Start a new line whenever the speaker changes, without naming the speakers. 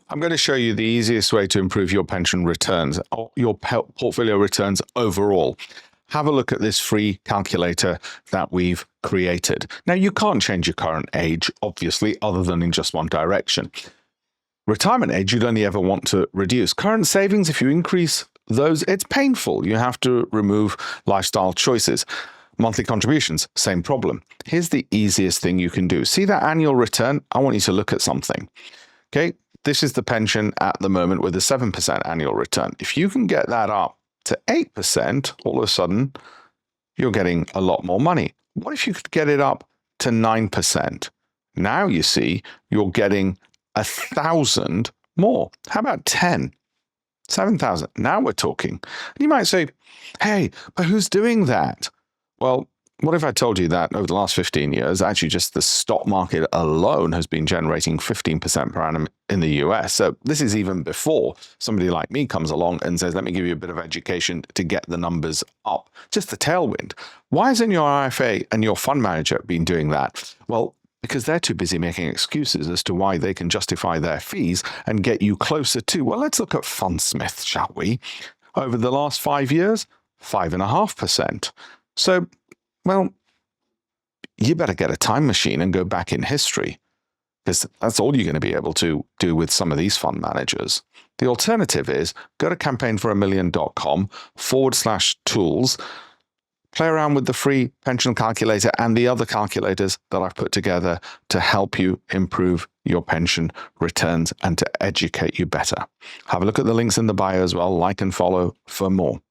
I'm going to show you the easiest way to improve your pension returns, or your portfolio returns overall. Have a look at this free calculator that we've created. Now, you can't change your current age, obviously, other than in just one direction. Retirement age, you'd only ever want to reduce. Current savings, if you increase those, it's painful. You have to remove lifestyle choices. Monthly contributions, same problem. Here's the easiest thing you can do. See that annual return? I want you to look at something. Okay, this is the pension at the moment with a 7% annual return. If you can get that up to 8%, all of a sudden, you're getting a lot more money. What if you could get it up to 9%? Now you see you're getting 1,000 more. How about 10? 7,000. Now we're talking. And you might say, hey, but who's doing that? Well, what if I told you that over the last 15 years, actually just the stock market alone has been generating 15% per annum in the US. So this is even before somebody like me comes along and says, let me give you a bit of education to get the numbers up. Just the tailwind. Why isn't your IFA and your fund manager been doing that? Well, because they're too busy making excuses as to why they can justify their fees and get you closer to, well, let's look at Fundsmith, shall we? Over the last 5 years, 5.5%. So, well, you better get a time machine and go back in history, because that's all you're going to be able to do with some of these fund managers. The alternative is go to campaignforamillion.com/tools, play around with the free pension calculator and the other calculators that I've put together to help you improve your pension returns and to educate you better. Have a look at the links in the bio as well. Like and follow for more.